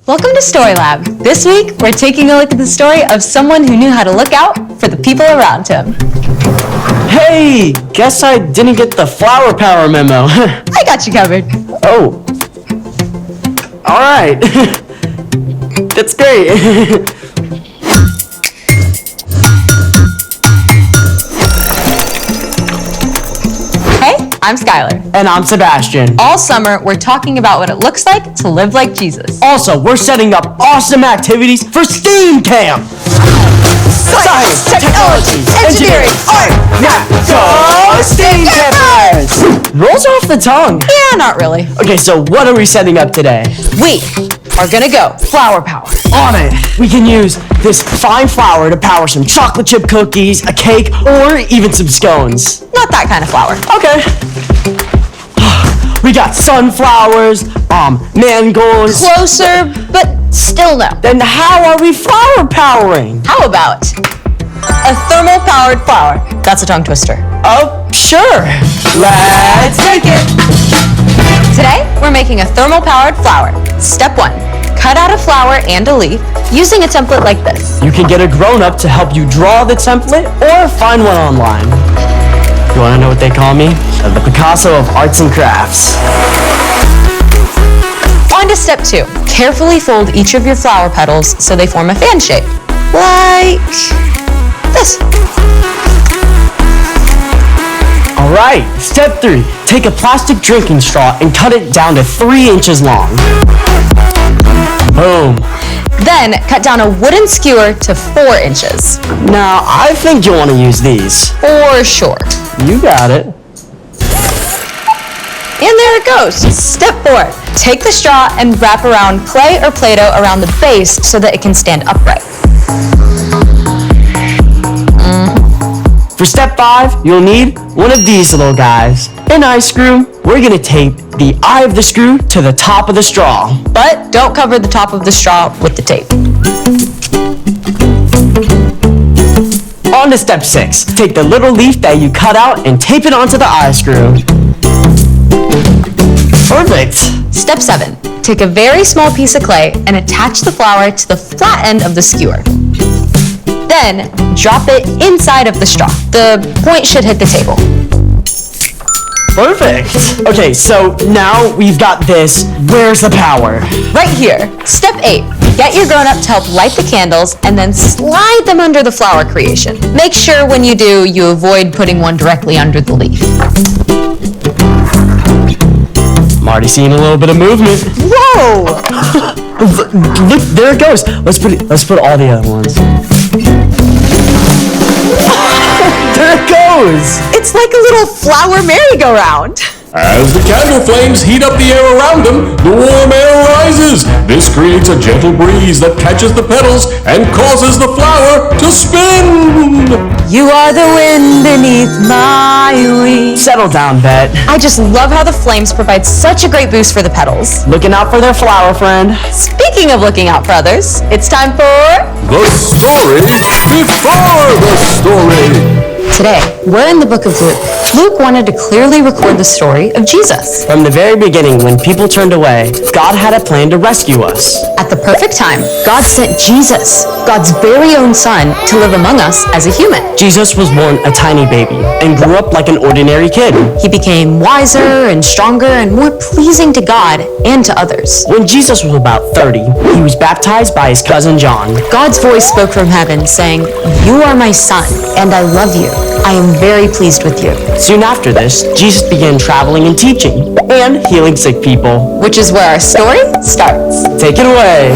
Welcome to Story Lab. This week, we're taking a look at the story of someone who knew how to look out for the people around him. Hey, guess I didn't get the flower power memo. I got you covered. Oh. All right. That's great. Hey, I'm Skylar. And I'm Sebastian. All summer, we're talking about what it looks like to live like Jesus. Also, we're setting up awesome activities for STEAM Camp. Science, technology, engineering, art, math. Go STEAM Campers! Rolls off the tongue. Yeah, not really. Okay, so what are we setting up today? We are gonna go flower power. On it! We can use this fine flour to power some chocolate chip cookies, a cake, or even some scones. Not that kind of flower. Okay. We got sunflowers, mangoes. Closer, but still no. Then how are we flower powering? How about a thermal powered flower? That's a tongue twister. Oh, sure. Let's take it. Today, we're making a thermal powered flower. Step 1. Cut out a flower and a leaf using a template like this. You can get a grown-up to help you draw the template or find one online. You want to know what they call me? The Picasso of arts and crafts. On to step 2. Carefully fold each of your flower petals so they form a fan shape. Like this. All right, step 3. Take a plastic drinking straw and cut it down to 3 inches long. Boom. Then cut down a wooden skewer to 4 inches. Now, I think you'll want to use these. For sure. You got it. And there it goes. Step 4. Take the straw and wrap around clay or Play-Doh around the base so that it can stand upright. For step 5, you'll need one of these little guys. An eye screw. We're gonna tape the eye of the screw to the top of the straw. But don't cover the top of the straw with the tape. On to step 6. Take the little leaf that you cut out and tape it onto the eye screw. Perfect. Step 7. Take a very small piece of clay and attach the flower to the flat end of the skewer. Then drop it inside of the straw. The point should hit the table. Perfect. Okay, so now we've got this. Where's the power? Right here. Step 8. Get your grown-up to help light the candles and then slide them under the flower creation. Make sure when you do, you avoid putting one directly under the leaf. I'm already seeing a little bit of movement. Whoa! Look, there it goes. Let's put all the other ones. There it goes! It's like a little flower merry-go-round. As the candle flames heat up the air around them, the warm air rises. This creates a gentle breeze that catches the petals and causes the flower to spin. You are the wind beneath my wings. Settle down, Bet. I just love how the flames provide such a great boost for the petals. Looking out for their flower friend. Speaking of looking out for others, it's time for The story before the story. Today, we're in the book of Luke. Luke wanted to clearly record the story of Jesus. From the very beginning, when people turned away, God had a plan to rescue us. At the perfect time, God sent Jesus, God's very own son, to live among us as a human. Jesus was born a tiny baby and grew up like an ordinary kid. He became wiser and stronger and more pleasing to God and to others. When Jesus was about 30, he was baptized by his cousin John. God's voice spoke from heaven saying, "You are my son, and I love you. I am very pleased with you." Soon after this, Jesus began traveling and teaching and healing sick people. Which is where our story starts. Take it away.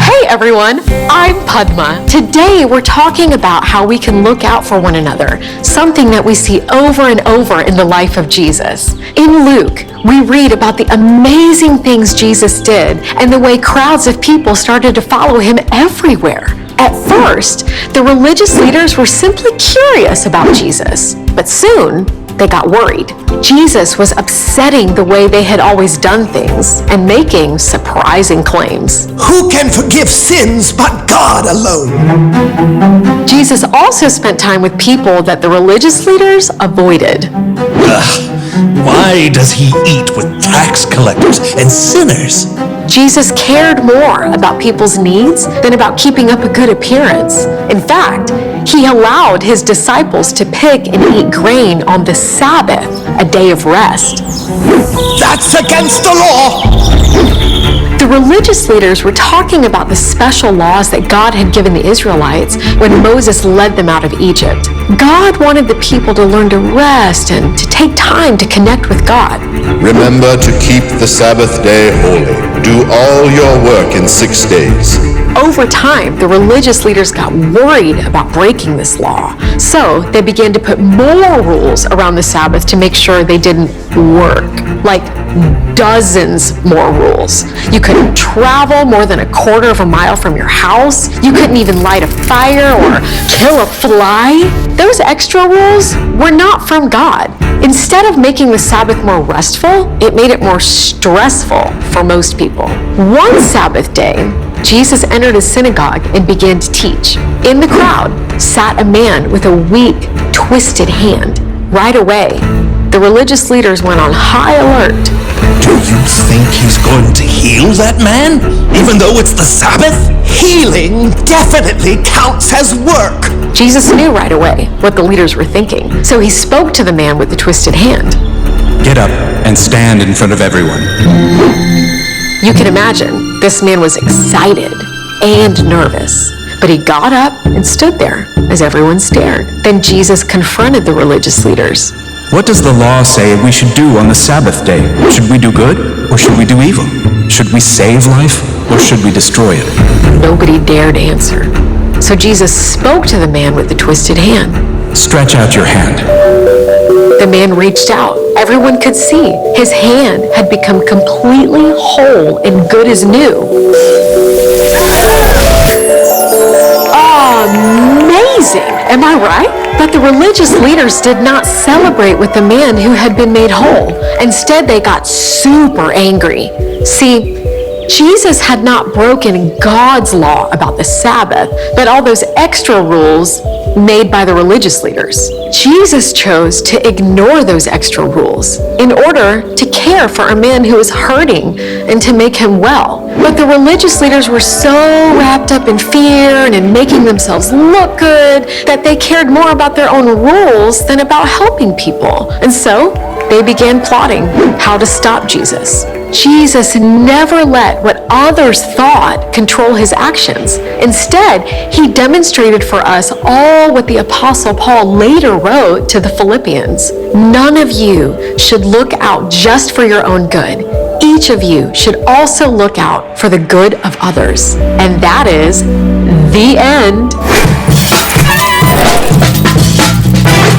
Hey everyone, I'm Padma. Today we're talking about how we can look out for one another, something that we see over and over in the life of Jesus. In Luke, we read about the amazing things Jesus did and the way crowds of people started to follow him everywhere. At first, the religious leaders were simply curious about Jesus, but soon they got worried. Jesus was upsetting the way they had always done things and making surprising claims. Who can forgive sins but God alone? Jesus also spent time with people that the religious leaders avoided. Why does he eat with tax collectors and sinners? Jesus cared more about people's needs than about keeping up a good appearance. In fact, he allowed his disciples to pick and eat grain on the Sabbath, a day of rest. That's against the law! The religious leaders were talking about the special laws that God had given the Israelites when Moses led them out of Egypt. God wanted the people to learn to rest and to take time to connect with God. Remember to keep the Sabbath day holy. Do all your work in 6 days. Over time, the religious leaders got worried about breaking this law, so they began to put more rules around the Sabbath to make sure they didn't work, like dozens more rules. You couldn't travel more than a quarter of a mile from your house. You couldn't even light a fire or kill a fly. Those extra rules were not from God. Instead of making the Sabbath more restful, it made it more stressful for most people. One Sabbath day, Jesus entered a synagogue and began to teach. In the crowd sat a man with a weak, twisted hand. Right away, the religious leaders went on high alert. Do you think he's going to heal that man, even though it's the Sabbath? Healing definitely counts as work. Jesus knew right away what the leaders were thinking, so he spoke to the man with the twisted hand. Get up and stand in front of everyone. You can imagine, this man was excited and nervous, but he got up and stood there as everyone stared. Then Jesus confronted the religious leaders. What does the law say we should do on the Sabbath day? Should we do good or should we do evil? Should we save life or should we destroy it? Nobody dared answer. So Jesus spoke to the man with the twisted hand. Stretch out your hand. The man reached out. Everyone could see his hand had become completely whole and good as new. Amazing! Am I right? But the religious leaders did not celebrate with the man who had been made whole. Instead, they got super angry. See, Jesus had not broken God's law about the Sabbath, but all those extra rules made by the religious leaders. Jesus chose to ignore those extra rules in order to care for a man who was hurting and to make him well. But the religious leaders were so wrapped up in fear and in making themselves look good that they cared more about their own rules than about helping people. And so they began plotting how to stop Jesus. Jesus never let what others thought control his actions. Instead, he demonstrated for us all what the Apostle Paul later wrote to the Philippians. None of you should look out just for your own good. Each of you should also look out for the good of others. And that is the end.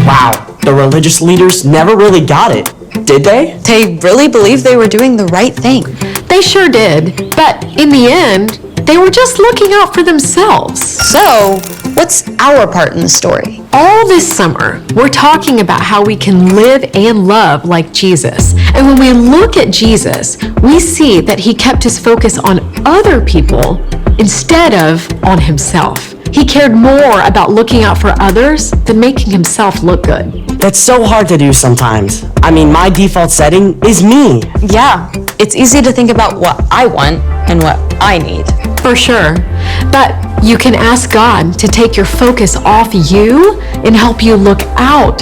Wow, the religious leaders never really got it, did they? They really believed they were doing the right thing. They sure did, but in the end, they were just looking out for themselves. So, what's our part in the story? All this summer, we're talking about how we can live and love like Jesus. And when we look at Jesus, we see that he kept his focus on other people instead of on himself. He cared more about looking out for others than making himself look good. That's so hard to do sometimes. I mean, my default setting is me. Yeah, it's easy to think about what I want and what I need. For sure. But you can ask God to take your focus off you and help you look out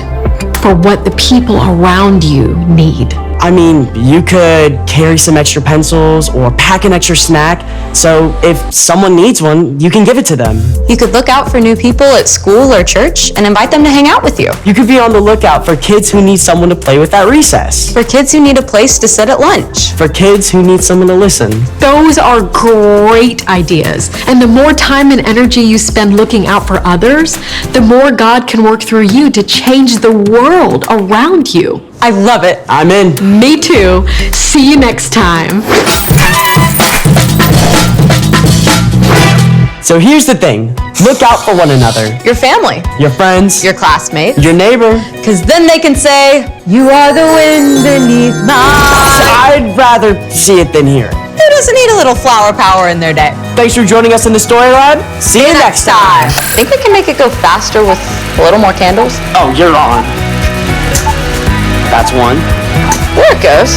for what the people around you need. I mean, you could carry some extra pencils or pack an extra snack, so if someone needs one, you can give it to them. You could look out for new people at school or church and invite them to hang out with you. You could be on the lookout for kids who need someone to play with at recess. For kids who need a place to sit at lunch. For kids who need someone to listen. Those are great ideas. And the more time and energy you spend looking out for others, the more God can work through you to change the world around you. I love it. I'm in. Me too. See you next time. So here's the thing. Look out for one another. Your family, Your friends. your classmates, Your neighbor. because then they can say, "You are the wind beneath my..." I'd rather see it than hear it. Who doesn't need a little flower power in their day? Thanks for joining us in the Story Lab. See you next time. Think we can make it go faster with a little more candles? Oh, you're on. That's one. There it goes.